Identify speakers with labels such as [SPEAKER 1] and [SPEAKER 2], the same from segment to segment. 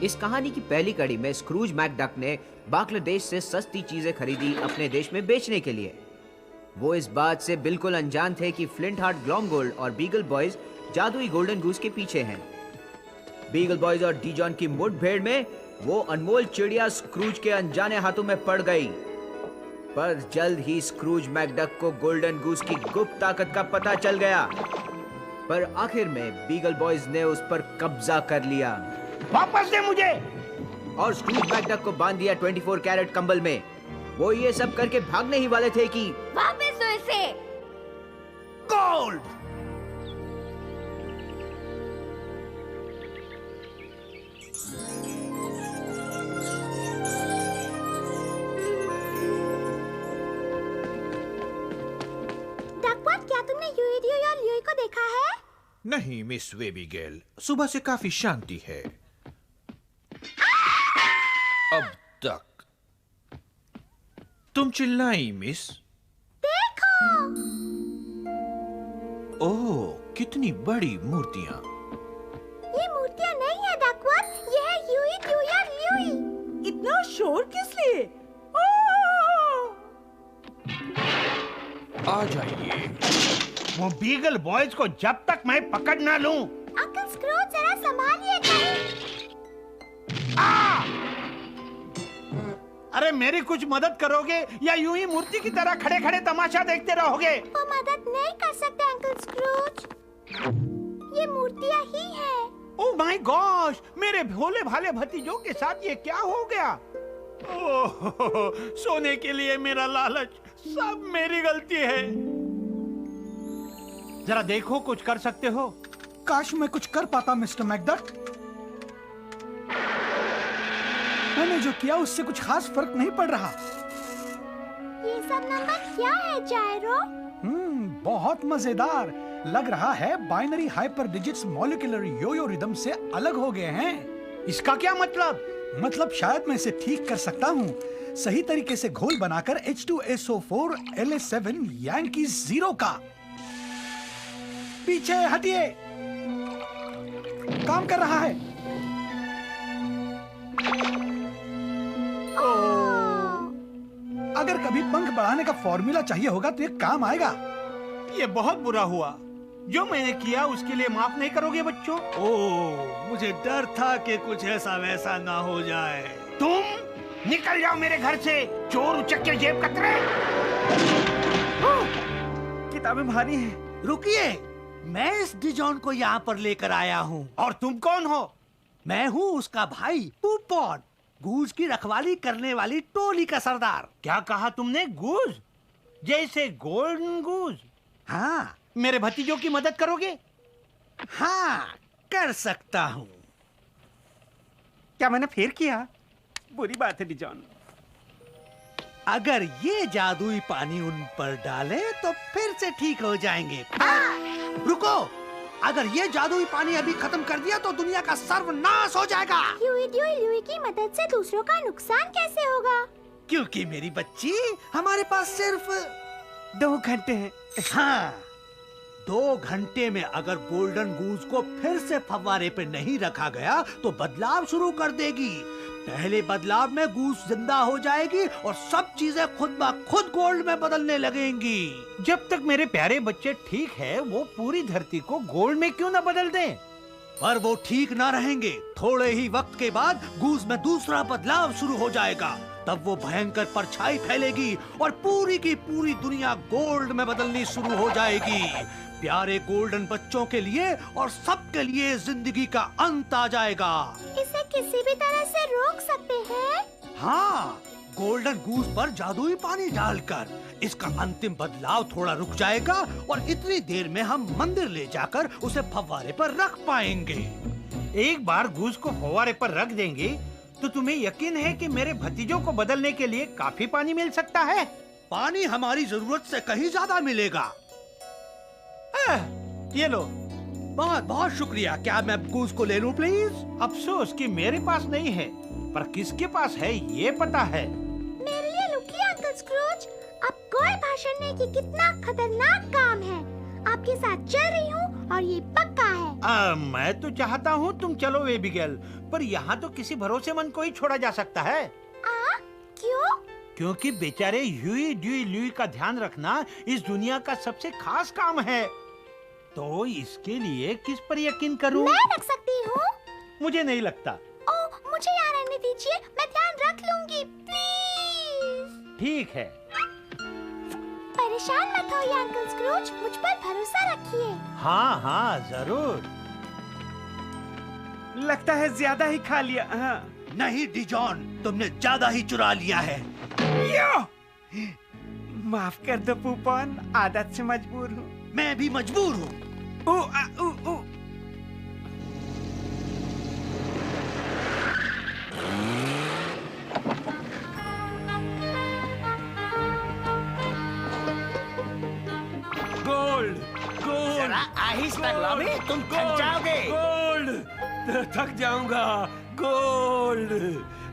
[SPEAKER 1] इस कहानी की पहली कड़ी में स्क्रूज मैकडक ने बांग्लादेश से सस्ती चीजें खरीदी अपने देश में बेचने के लिए। वो इस बात से बिल्कुल अनजान थे कि फ्लिंट हार्ट ग्लॉमगोल्ड और बीगल बॉयज जादुई गोल्डन गूस के पीछे हैं। बीगल बॉयज और डीजॉन की मुठभेड़ में वो अनमोल चिड़िया स्क्रूज के अनजाने हाथों में पड़ गई। पर जल्द ही स्क्रूज मैकडक को गोल्डन गूस की गुप्त ताकत का पता चल गया। पर आखिर में बीगल बॉयज ने उस पर कब्जा कर लिया।
[SPEAKER 2] वापस दे मुझे!
[SPEAKER 1] और स्क्रूज मैकडक को बांध दिया 24 कैरेट कंबल में। वो ये सब करके भागने ही वाले थे कि
[SPEAKER 3] वापस दो इसे!
[SPEAKER 2] गोल्ड!
[SPEAKER 3] डकवर्थ, क्या तुमने यूएडियो या ल्यूई को देखा है?
[SPEAKER 4] नहीं मिस वेबीगेल, सुबह से काफी शांति है अब तक। तुम चिल्लाई मिस।
[SPEAKER 3] देखो!
[SPEAKER 4] ओह, कितनी बड़ी मूर्तियां।
[SPEAKER 3] ये मूर्तियां नहीं है डकवर्थ, ये है यूएडियो या ल्यूई।
[SPEAKER 5] इतना शोर किस लिए?
[SPEAKER 4] आ जाइए।
[SPEAKER 2] वो बीगल बॉयज को जब तक मैं पकड़ ना लूं।
[SPEAKER 3] अंकल स्क्रूज, जरा संभालिए कहीं।
[SPEAKER 2] अरे मेरी कुछ मदद करोगे या यूं ही मूर्ति की तरह खड़े खड़े तमाशा देखते रहोगे?
[SPEAKER 3] वो मदद नहीं कर सकते अंकल स्क्रूज, ये मूर्तियां ही है।
[SPEAKER 2] ओह माय गॉश, मेरे भोले भाले भतीजों के साथ ये क्या हो गया? ओह, सोने के लिए मेरा लालच, सब मेरी गलती है। जरा देखो, कुछ कर सकते हो?
[SPEAKER 6] काश मैं कुछ कर पाता मिस्टर मैकडक। मैंने जो किया उससे कुछ खास फर्क नहीं पड़ रहा।
[SPEAKER 3] ये सब नंबर क्या है जायरो?
[SPEAKER 6] बहुत मजेदार लग रहा है। Binary hyper digits molecular yoyo rhythm से अलग हो गए हैं।
[SPEAKER 2] इसका क्या मतलब?
[SPEAKER 6] मतलब शायद मैं इसे ठीक कर सकता हूँ सही तरीके से घोल बनाकर H2SO4 La7 यानी 0 का। पीछे हटिए, काम कर रहा है। अगर कभी पंख बढ़ाने का फॉर्मूला चाहिए होगा तो ये काम आएगा।
[SPEAKER 2] ये बहुत बुरा हुआ। जो मैंने किया उसके लिए माफ नहीं करोगे बच्चों?
[SPEAKER 7] ओह, मुझे डर था कि कुछ ऐसा वैसा ना हो जाए।
[SPEAKER 2] तुम निकल जाओ मेरे घर से, चोर उचक्के जेब कतरे।
[SPEAKER 7] किताबें भारी हैं। रुकिए, मैं इस डिजॉन को यहाँ पर लेकर आया हूँ।
[SPEAKER 2] और तुम कौन हो?
[SPEAKER 7] मैं हूँ उसका भाई पूपॉट, गूज की रखवाली करने वाली टोली का सरदार।
[SPEAKER 2] क्या कहा तुमने? गूज? जैसे गोल्डन गूज?
[SPEAKER 7] हाँ।
[SPEAKER 2] मेरे भतीजों की मदद करोगे?
[SPEAKER 7] हाँ, कर सकता हूँ।
[SPEAKER 8] क्या मैंने फिर किया? बुरी बात है डिजॉन।
[SPEAKER 7] अगर ये जादुई पानी उन पर डाले तो फिर से ठीक हो जाएंगे। रुको, अगर ये जादुई पानी अभी खत्म कर दिया तो दुनिया का सर्वनाश हो जाएगा।
[SPEAKER 3] यूएडियो ल्यूई की मदद से दूसरों का नुकसान कैसे होगा?
[SPEAKER 7] क्योंकि मेरी बच्ची, हमारे पास सिर्फ
[SPEAKER 8] 2 घंटे हैं।
[SPEAKER 7] हाँ, 2 घंटे में अगर गोल्डन गूज को फिर से फव्वारे पे नहीं रखा गया तो बदलाव शुरू कर देगी। पहले बदलाव में गूस जिंदा हो जाएगी और सब चीजें खुद ब खुद गोल्ड में बदलने लगेंगी।
[SPEAKER 2] जब तक मेरे प्यारे बच्चे ठीक है, वो पूरी धरती को गोल्ड में क्यों ना बदल दें?
[SPEAKER 7] पर वो ठीक ना रहेंगे। थोड़े ही वक्त के बाद गूस में दूसरा बदलाव शुरू हो जाएगा। तब वो भयंकर परछाई फैलेगी और पूरी की पूरी दुनिया गोल्ड में बदलनी शुरू हो जाएगी। प्यारे गोल्डन बच्चों के लिए और सबके लिए जिंदगी का अंत आ जाएगा।
[SPEAKER 3] इसे किसी भी तरह से रोक सकते हैं?
[SPEAKER 7] हाँ, गोल्डन गूस पर जादुई पानी डालकर इसका अंतिम बदलाव थोड़ा रुक जाएगा और इतनी देर में हम मंदिर ले जाकर उसे फव्वारे पर रख पाएंगे।
[SPEAKER 2] एक बार गूस को फव्वारे पर रख देंगे तो तुम्हें यकीन है कि मेरे भतीजों को बदलने के लिए काफी पानी मिल सकता है?
[SPEAKER 7] पानी हमारी जरूरत से कहीं ज्यादा मिलेगा।
[SPEAKER 2] ये लो।
[SPEAKER 7] बहुत बहुत शुक्रिया। क्या मैं गूस को ले लूं प्लीज?
[SPEAKER 2] अफसोस कि मेरे पास नहीं है, पर किसके पास है ये पता है।
[SPEAKER 3] मेरे लिए रुकिए अंकल स्क्रूज, अब कोई भाषण नहीं कि कितना खतरनाक काम है। आपके साथ चल रही हूँ और ये पक्का है।
[SPEAKER 2] मैं तो चाहता हूँ तुम चलो एबिगेल, पर यहाँ तो किसी भरोसेमंद को ही छोड़ा जा सकता है।
[SPEAKER 3] क्यों?
[SPEAKER 2] क्योंकि बेचारे ह्यूई ड्यूई लुई का ध्यान रखना इस दुनिया का सबसे खास काम है। तो इसके लिए किस पर यकीन करूं?
[SPEAKER 3] मैं रख सकती हूँ।
[SPEAKER 2] मुझे नहीं लगता।
[SPEAKER 3] ओह, मुझे यहाँ रहने दीजिए, मैं ध्यान रख लूंगी, प्लीज।
[SPEAKER 2] ठीक है।
[SPEAKER 3] परेशान मत होइए अंकल स्क्रूज, मुझ पर भरोसा रखिए।
[SPEAKER 2] हाँ हाँ जरूर।
[SPEAKER 8] लगता है ज्यादा ही खा लिया। हाँ।
[SPEAKER 7] नहीं डिजॉन, तुमने ज्यादा ही चुरा लिया है।
[SPEAKER 8] यो! माफ कर दो पुपॉन, आदत से मजबूर हूँ।
[SPEAKER 7] मैं भी मजबूर हूँ।
[SPEAKER 9] गोल्ड गोल्ड,
[SPEAKER 10] जरा आहिस्ता ग्लॉबी, तुम थक जाओगे।
[SPEAKER 9] गोल्ड, थक जाऊंगा। गोल्ड,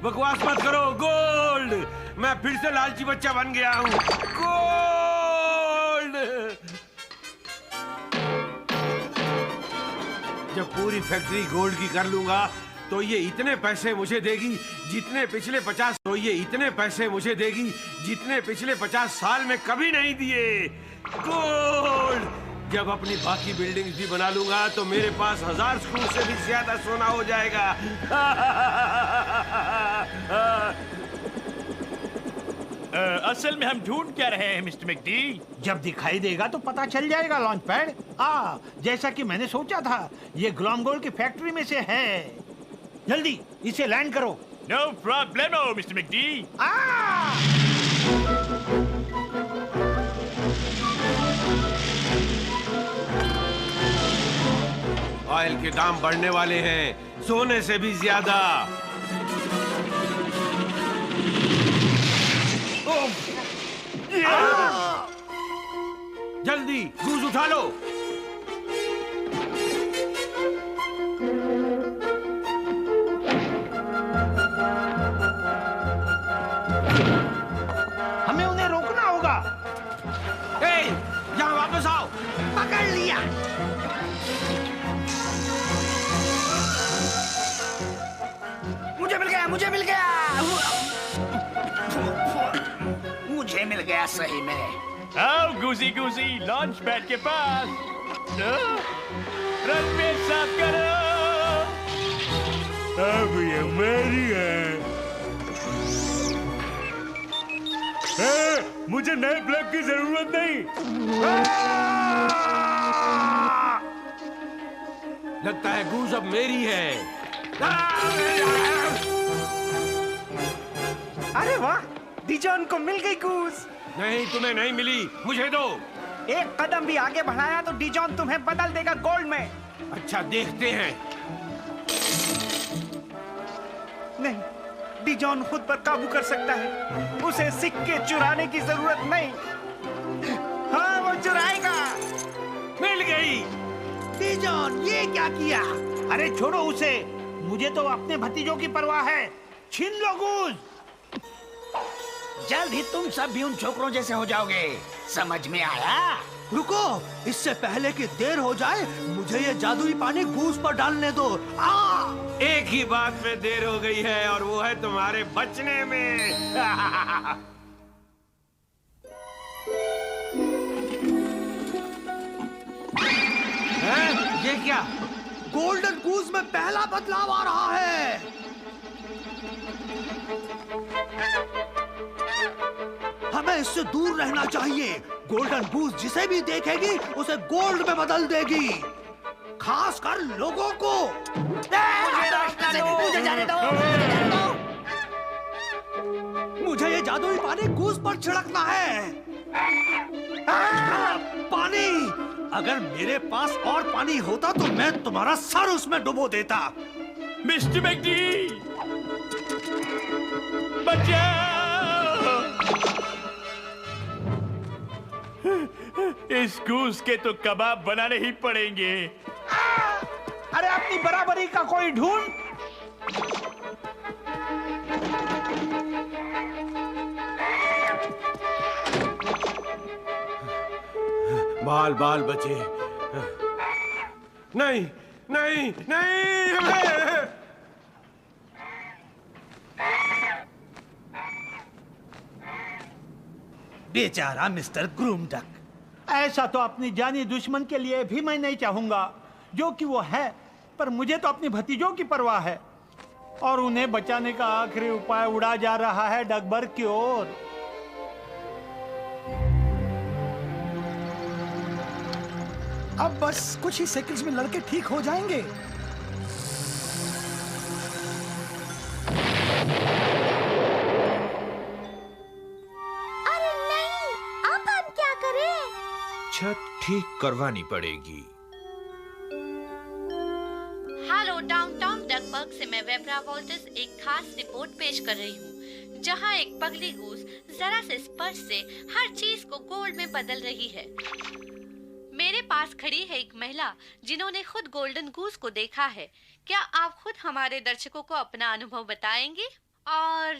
[SPEAKER 9] बकवास मत करो। गोल्ड, मैं फिर से लालची बच्चा बन गया हूँ। गोल्ड, जब पूरी फैक्ट्री गोल्ड की कर लूंगा तो ये इतने पैसे मुझे देगी जितने पिछले 50 साल में कभी नहीं दिए। गोल्ड, जब अपनी बाकी बिल्डिंग्स भी बना लूंगा तो मेरे पास 1000 स्क्रू से भी ज्यादा सोना हो जाएगा।
[SPEAKER 2] असल में हम ढूंढ क्या रहे हैं मिस्टर मैकडी? जब दिखाई देगा तो पता चल जाएगा लॉन्च पैड। जैसा कि मैंने सोचा था, ये ग्लॉमगोल्ड की फैक्ट्री में से है। जल्दी इसे लैंड करो। No problem mister McD.
[SPEAKER 9] Oil के दाम बढ़ने वाले हैं, सोने से भी ज्यादा। जल्दी गूज उठा लो।
[SPEAKER 2] हमें उन्हें रोकना होगा।
[SPEAKER 9] यहाँ वापस आओ।
[SPEAKER 7] पकड़ लिया।
[SPEAKER 10] मुझे मिल गया, मुझे मिल गया, मुझे मिल गया सही में।
[SPEAKER 2] आओ गूजी गूजी, लॉन्च पैड के पास। रनवे साफ करो। अब ये मेरी है। मुझे नए प्लग की जरूरत नहीं।
[SPEAKER 9] लगता है गूज अब मेरी है।
[SPEAKER 8] अरे वाह, डिजॉन को मिल गई गूज।
[SPEAKER 9] नहीं, तुम्हें नहीं मिली, मुझे दो।
[SPEAKER 8] एक कदम भी आगे बढ़ाया तो डिजॉन तुम्हें बदल देगा गोल्ड में।
[SPEAKER 9] अच्छा, देखते हैं।
[SPEAKER 8] नहीं, डिजॉन खुद पर काबू कर सकता है। उसे सिक्के चुराने की जरूरत नहीं। हाँ, वो चुराएगा।
[SPEAKER 9] मिल गई।
[SPEAKER 7] डिजॉन, ये क्या किया?
[SPEAKER 2] अरे छोड़ो उसे, मुझे तो अपने भतीजों की परवाह है। छीन लो गूज।
[SPEAKER 10] जल्द ही तुम सब भी उन छोकरों जैसे हो जाओगे, समझ में आया?
[SPEAKER 7] रुको, इससे पहले कि देर हो जाए, मुझे ये जादुई पानी गूज पर डालने दो।
[SPEAKER 9] एक ही बात में देर हो गई है और वो है तुम्हारे बचने में। ये क्या?
[SPEAKER 7] गोल्डन गूज में पहला बदलाव आ रहा है। हमें इससे दूर रहना चाहिए। गोल्डन गूज जिसे भी देखेगी उसे गोल्ड में बदल देगी, खासकर लोगों को।
[SPEAKER 10] मुझे जाने दो।
[SPEAKER 7] मुझे ये जादुई पानी गूज पर छिड़कना है। पानी! अगर मेरे पास और पानी होता तो मैं तुम्हारा सर उसमें डुबो देता।
[SPEAKER 2] मिस्टर मैकडी, बचाओ! इस गूस के तो कबाब बनाने ही पड़ेंगे। अरे अपनी बराबरी का कोई ढूंढ।
[SPEAKER 9] बाल बाल बचे। नहीं, नहीं नहीं हमें
[SPEAKER 7] बेचारा मिस्टर ग्रूम डक।
[SPEAKER 2] ऐसा तो अपनी जानी दुश्मन के लिए भी मैं नहीं चाहूंगा, जो कि वो है, पर मुझे तो अपनी भतीजों की परवाह है और उन्हें बचाने का आखिरी उपाय उड़ा जा रहा है डकबर्ग की ओर।
[SPEAKER 6] अब बस कुछ ही सेकंड्स में लड़के ठीक हो जाएंगे।
[SPEAKER 3] अरे नहीं, अब हम क्या करें?
[SPEAKER 4] छत ठीक करवानी पड़ेगी।
[SPEAKER 11] हेलो डाउनटाउन डकबर्ग से मैं वेब्रा वॉल्टर्स एक खास रिपोर्ट पेश कर रही हूँ, जहाँ एक पगली गूस जरा से स्पर्श से हर चीज को गोल्ड में बदल रही है। मेरे पास खड़ी है एक महिला जिन्होंने खुद गोल्डन गूस को देखा है। क्या आप खुद हमारे दर्शकों को अपना अनुभव बताएंगी? और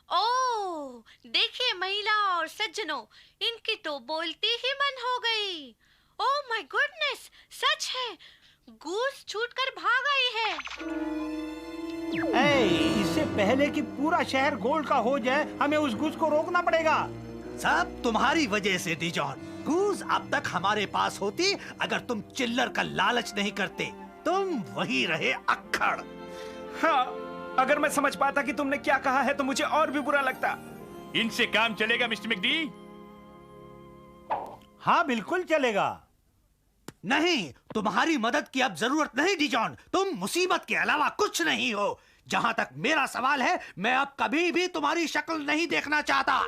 [SPEAKER 11] ओह, देखिए महिला और सज्जनों, इनकी तो बोलती ही बंद हो गई। ओह माय गुडनेस, सच है, गूस छूटकर भाग आई है।
[SPEAKER 2] इससे पहले कि पूरा शहर गोल्ड का हो जाए, हमें उस गूस को रोकना पड़ेगा।
[SPEAKER 7] सब तुम्हारी वजह से डिजॉन। गूस अब तक हमारे पास होती अगर तुम चिल्लर का लालच नहीं करते। तुम वही रहे अक्खड़।
[SPEAKER 8] हाँ, अगर मैं समझ पाता कि तुमने क्या कहा है तो मुझे और भी बुरा लगता।
[SPEAKER 2] इनसे काम चलेगा मिस्टर मैकडी? हाँ बिल्कुल चलेगा।
[SPEAKER 7] नहीं, तुम्हारी मदद की अब जरूरत नहीं डिजॉन। तुम मुसीबत के अलावा कुछ नहीं हो। जहां तक मेरा सवाल है, मैं अब कभी भी तुम्हारी शक्ल नहीं देखना चाहता।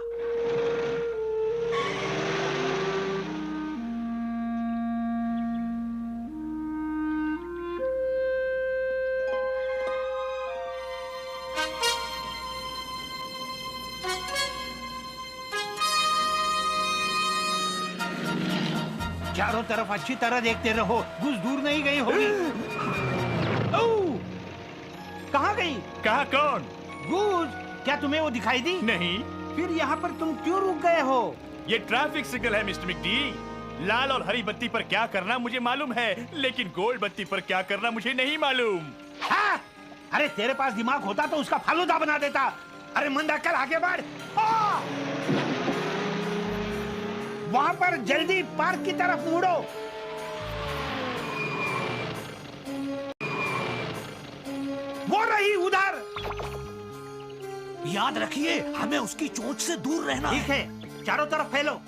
[SPEAKER 2] चारों तरफ अच्छी तरह देखते रहो, गूस दूर नहीं गई होगी। ओह, कहाँ गई?
[SPEAKER 12] कहाँ? कौन?
[SPEAKER 2] गूस, क्या तुम्हें वो दिखाई दी?
[SPEAKER 12] नहीं।
[SPEAKER 2] फिर यहाँ पर तुम क्यों रुक गए हो?
[SPEAKER 12] ये ट्रैफिक सिग्नल है मिस्टर मैकडी। लाल और हरी बत्ती पर क्या करना मुझे मालूम है, लेकिन गोल्ड बत्ती पर क्या करना मुझे नहीं मालूम।
[SPEAKER 2] हाँ? अरे तेरे पास दिमाग होता तो उसका फालूदा बना देता। अरे मंदा कर, आगे बढ़। वहां पर जल्दी पार्क की तरफ मुड़ो। वो रही उधर।
[SPEAKER 7] याद रखिए, हमें उसकी चोंच से दूर रहना
[SPEAKER 2] ठीक है, चारों तरफ फैलो।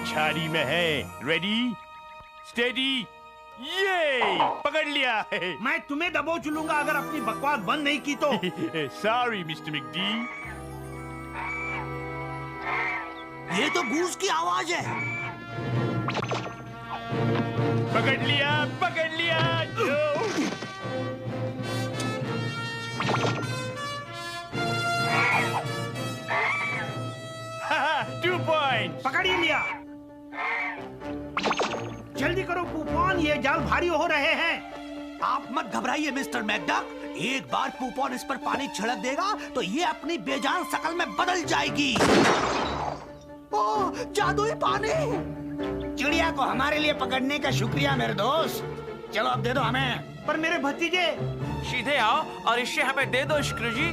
[SPEAKER 12] झाड़ी में है। रेडी, स्टेडी, ये पकड़ लिया है।
[SPEAKER 2] मैं तुम्हें दबोच लूंगा अगर अपनी बकवास बंद नहीं की तो।
[SPEAKER 12] Sorry mister McD.
[SPEAKER 7] ये तो गूस की आवाज है।
[SPEAKER 12] पकड़ लिया, पकड़ लिया। 2 पॉइंट।
[SPEAKER 2] पकड़ ही लिया। जल्दी करो पूपॉन, ये जाल भारी हो रहे हैं।
[SPEAKER 7] आप मत घबराइए मिस्टर मैकडक। एक बार पूपॉन इस पर पानी छिड़क देगा तो ये अपनी बेजान शकल में बदल जाएगी। ओह, जादुई पानी।
[SPEAKER 10] चिड़िया को हमारे लिए पकड़ने का शुक्रिया मेरे दोस्त। चलो अब दे दो हमें।
[SPEAKER 2] पर मेरे भतीजे।
[SPEAKER 13] सीधे आओ और इसे हमें दे दो स्क्रूजी।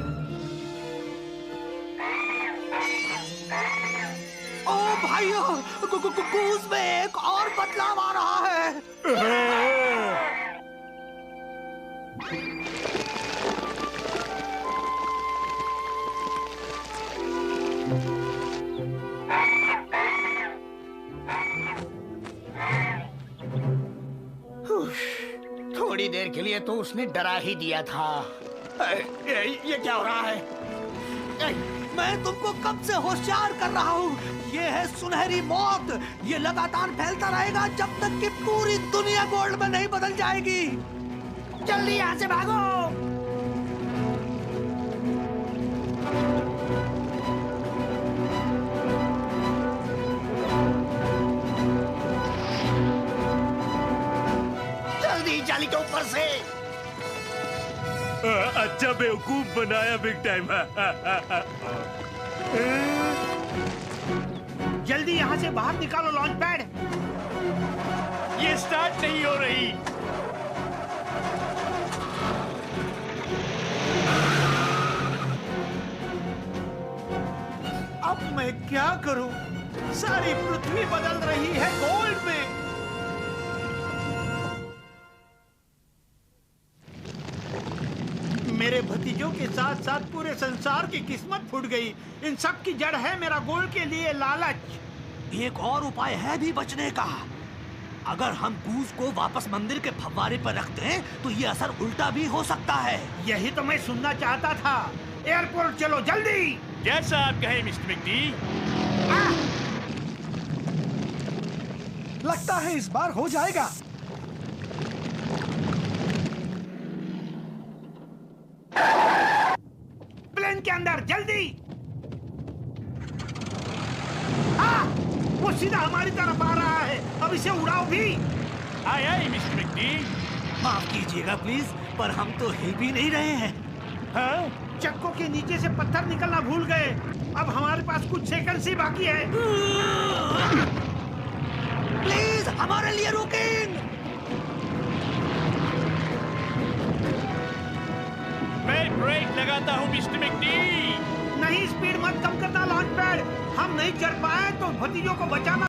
[SPEAKER 7] ओ भाइयों, गूस में एक और बदलाव आ रहा है।
[SPEAKER 10] थोड़ी देर के लिए तो उसने डरा ही दिया था। ये क्या हो रहा है?
[SPEAKER 7] मैं तुमको कब से होशियार कर रहा हूँ। ये है सुनहरी मौत। ये लगातार फैलता रहेगा जब तक कि पूरी दुनिया गोल्ड में नहीं बदल जाएगी।
[SPEAKER 10] जल्दी यहाँ से भागो। से।
[SPEAKER 12] अच्छा बेवकूफ बनाया बिग टाइम।
[SPEAKER 2] जल्दी यहाँ से बाहर निकालो लॉन्च पैड।
[SPEAKER 12] ये स्टार्ट नहीं हो रही।
[SPEAKER 2] अब मैं क्या करूं? सारी पृथ्वी बदल रही है गोल्ड में। मेरे भतीजों के साथ साथ पूरे संसार की किस्मत फूट गई। इन सब की जड़ है मेरा गोल्ड के लिए लालच।
[SPEAKER 7] एक और उपाय है भी बचने का। अगर हम गूज को वापस मंदिर के फव्वारे पर रख दें तो ये असर उल्टा भी हो सकता है।
[SPEAKER 2] यही तो मैं सुनना चाहता था। एयरपोर्ट चलो जल्दी।
[SPEAKER 12] जैसा आप कहें मिस्टर मैकडी।
[SPEAKER 6] लगता है इस बार हो जाएगा।
[SPEAKER 2] प्लेन के अंदर जल्दी। वो सीधा हमारी तरफ आ रहा है। अब इसे उड़ाओ भी।
[SPEAKER 12] आए आए मिस्टर मैकडी।
[SPEAKER 7] माफ कीजिएगा प्लीज, पर हम तो हिल भी नहीं रहे हैं।
[SPEAKER 2] हाँ? चक्कों के नीचे से पत्थर निकलना भूल गए। अब हमारे पास कुछ सेकंड ही बाकी है।
[SPEAKER 7] प्लीज हमारे लिए रुकें।
[SPEAKER 12] मैं ब्रेक लगाता हूँ मिस्टर मैकडी।
[SPEAKER 2] नहीं, स्पीड मत कम करना लॉन्च पैड। हम नहीं चढ़ पाए तो भतीजों को बचाना